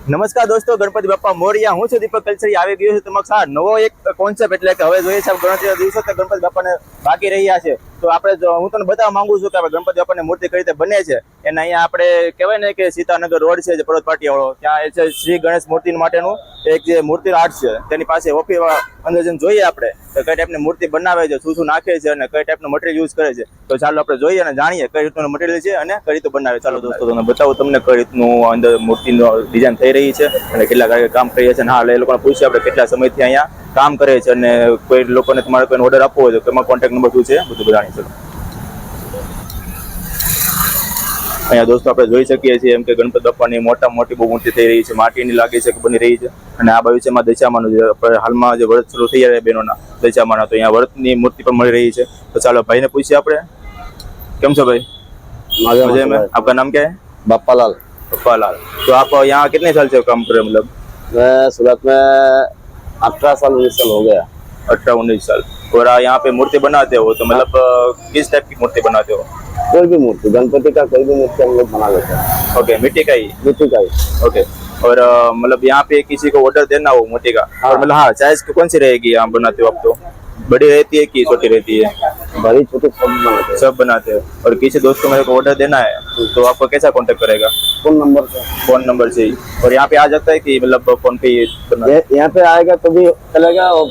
નમસ્કાર દોસ્તો, ગણપતિ બાપ્પા મોરયા. હું છું દીપક કલસરી, આવી ગયો છું તમારા સાથ નવો એક કોન્સેપ્ટ. એટલે કે હવે જોઈએ છે ગણતરીના દિવસો તો ગણપતિ બાપ્પાને બાકી રહ્યા છે. તો આપણે હું તમને બતાવવા માંગુ છું કે ગણપતિ બાપ્પાની મૂર્તિ કઈ રીતે બને છે. એના અહીંયા આપણે કહેવાય ને કે સીતાનગર રોડ છે, જે પર્વત પાટિયા વાળો, ત્યાં એ છે શ્રી ગણેશ મૂર્તિ માટેનું એક જે મૂર્તિ આર્ટ છે. તેની પાસે ઓફી અંદર જઈને જોઈએ આપણે કઈ ટાઈપની મૂર્તિ બનાવે છે, શું શું નાખે છે અને કઈ ટાઈપનું મટીરિયલ યુઝ કરે છે. તો ચાલો આપણે જોઈએ અને જાણીએ કઈ રીતનું મટીરિયલ છે અને કઈ રીતે બનાવે. ચાલો દોસ્તો, તમને બતાવું તમને કઈ રીતનું અંદર મૂર્તિનો ડિઝાઇન થઈ રહી છે અને કેટલા કાર્ય કામ કરીએ છીએ. હા, એ લોકોને પૂછીએ આપણે કેટલા સમયથી અહીંયા કામ કરે છે અને કોઈ લોકોને તમારે કોઈ ઓર્ડર આપવો હોય તો એમાં કોન્ટેક્ટ નંબર શું છે બધું જાણીશું. અહીંયા દોસ્તો આપણે જોઈ શકીએ છીએ એમ કે ગણપતિ બાપ્પાની મોટી બહુ મોટી થઈ રહી છે, માટીની લાગે છે કે બની રહી છે. અને આ બાજુ છે એમાં દશામાનું, જે હાલમાં જે વ્રત શરૂ થઈ રહ્યા બહેનોના દશામાના, તો અહીંયા વ્રતની મૂર્તિ પણ મળી રહી છે. તો ચાલો ભાઈને પૂછીએ આપણે. કેમ છો ભાઈ? मजे में। आपका नाम क्या है? बप्पालाल। बप्पालाल। तो आप यहाँ कितने साल से काम कर रहे हैं? मतलब मैं सूरत में 18 साल 19 साल हो गया। 18-19 साल। और यहाँ पे मूर्ति बनाते हो तो मतलब किस टाइप की मूर्ति बनाते हो? कोई भी मूर्ति, गणपति का कोई भी मूर्ति हम लोग बना लेते हैं। ओके, मिट्टी का ही? मिट्टी का ही। ओके। और मतलब यहाँ पे किसी को ऑर्डर देना हो मूर्ति का, और मतलब हाँ, साइज कौन सी रहेगी यहाँ बनाते हो आप? तो बड़ी रहती है कि छोटी रहती है? बड़ी छोटी सब बनाते हैं। सब बनाते हैं। और किसी दोस्त को मेरे को ऑर्डर देना है तो आपको कैसा कांटेक्ट करेगा? फोन नंबर से ही। और यहाँ पे आ जाता है कि मतलब फोन पे यहाँ पे आएगा तो भी चलेगा, और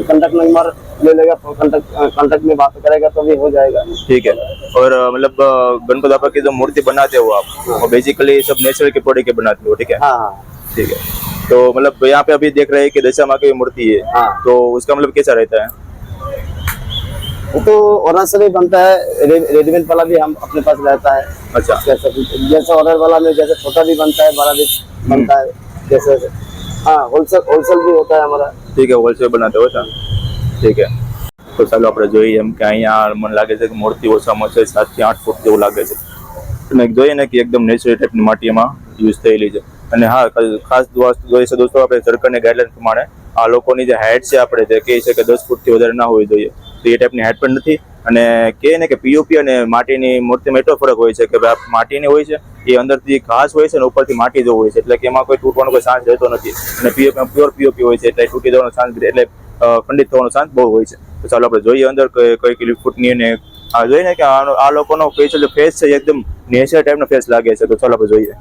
कांटेक्ट नंबर ले लेगा, कांटेक्ट में बात करेगा तो भी हो जाएगा। ठीक है। और मतलब गणपति बाप्पा की जो मूर्ति बनाते हो आप, वो बेसिकली सब नेचुरल के प्रोडक्ट के बनाते हो? ठीक है। हाँ, ठीक है। तो मतलब यहाँ पे अभी देख रहे हैं कि दशा माँ की मूर्ति है। हाँ। तो उसका मतलब कैसा रहता है? वो तो ऑर्डर से भी बनता है, रेडीमेड वाला भी हम अपने पास रहता है। अच्छा। जैसे ऑर्डर वाला में जैसे छोटा भी बनता है, बड़ा भी बनता है, जैसे हाँ, होलसेल भी होता है हमारा। ठीक है, होलसेल बनाते हो? ठीक है। તો ચાલો આપણે જોઈએ એમ કે અહીંયા મને લાગે છે કે મૂર્તિ ઓછામાં ઓછી 7 થી 8 ફૂટ જેવું લાગે છે. અને જોઈએ ને કે એકદમ નેચરલ ટાઈપની માટી એમાં યુઝ થયેલી છે. અને હા, ખાસ જોઈએ છે દોસ્તો, આપણે સરકારની ગાઈડલાઈન પ્રમાણે આ લોકોની જે હાઇટ છે આપણે જે કહે છે કે 10 ફૂટથી વધારે ના હોવી જોઈએ, તો એ ટાઈપની હાઇટ પણ નથી. અને કહે ને કે પીઓપી અને માટીની મૂર્તિમાં એટલો ફરક હોય છે કે ભાઈ માટીની હોય છે એ અંદરથી ઘાસ હોય છે ને ઉપરથી માટી જેવું હોય છે, એટલે કે એમાં કોઈ તૂટવાનો કોઈ ચાન્સ રહેતો નથી. અને પ્યોર પીઓપી હોય છે એટલે તૂટી જવાનો ચાન્સ, એટલે ખંડિત થવાનો ચાન્સ બહુ હોય છે. તો ચાલો આપણે જોઈએ અંદર કઈ કેટલી ફૂટની. અને આ જોઈએ ને કે આ લોકોનો ફેશિયલ ફેસ છે એકદમ નેચરલ ટાઈપનો ફેસ લાગે છે. તો ચાલો આપણે જોઈએ.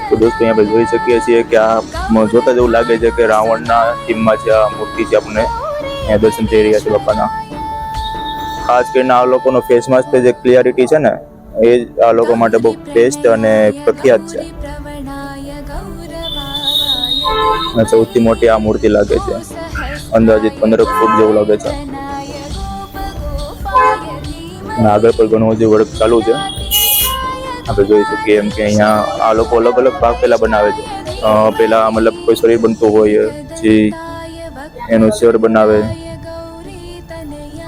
તો દોસ્તો અહીંયા આપણે જોઈ શકીએ છીએ કે આ જોતા જેવું લાગે છે કે રાવણના થીમમાં છે આ મૂર્તિ છે. આપણે અહીંયા દર્શન થઈ રહ્યા છે બાપાના. ખાસ કરીને આ લોકોનો ફેસમાં જે ક્લિયરિટી છે ને એ આ લોકો માટે બહુ બેસ્ટ અને પ્રખ્યાત છે. સૌથી મોટી આ મૂર્તિ લાગે છે, અંદાજિત 15 ફૂટ જેવું લાગે છે. આગળ પર ઘણું હજી વર્ક ચાલુ છે. આપણે જોઈ શકીએ એમ કે અહીંયા આ લોકો અલગ અલગ ભાગ પહેલા બનાવે છે. પહેલા મતલબ કોઈ શરીર બનતું હોય જે એનું શેર બનાવે,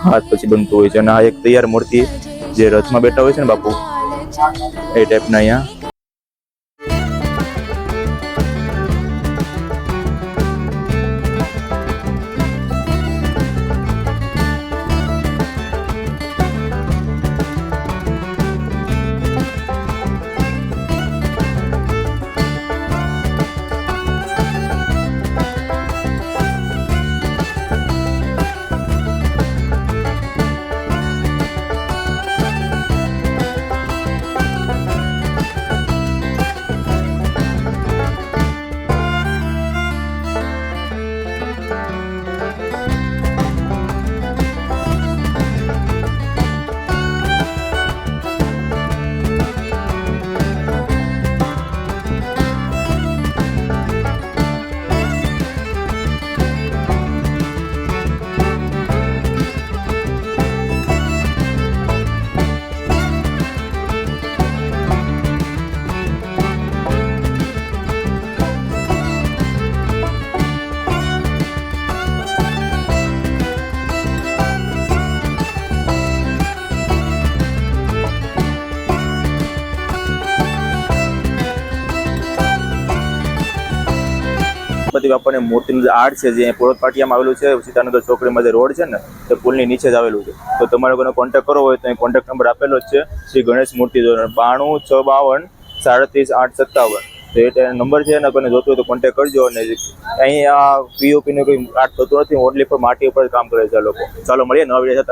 હાથ પછી બનતું હોય છે. અને આ એક તૈયાર મૂર્તિ જે રથમાં બેઠા હોય છે ને બાપુ, એ ટાઈપના અહીંયા ગણપતિ બાપાની મૂર્તિનું જે આર્ટ છે જે પોળત પાટિયામાં આવેલું છે, સીતાનગર ચોકડીમાં જે રોડ છે ને તે પુલની નીચે જ આવેલું છે. તો તમારે કોઈને કોન્ટેક્ટ કરવો હોય તો અહીં કોન્ટેક્ટ નંબર આપેલો જ છે, શ્રી ગણેશ મૂર્તિ 92 652 37 857. તો એ નંબર છે ને કોઈને જોતું હોય તો કોન્ટેક્ટ કરજો. અને અહીં આ પીઓપીનું કોઈ આર્ટ થતું નથી, ઓનલી પર માટી ઉપર જ કામ કરે છે આ લોકો. ચાલો મળીએ નવા વિડીયો સાથે.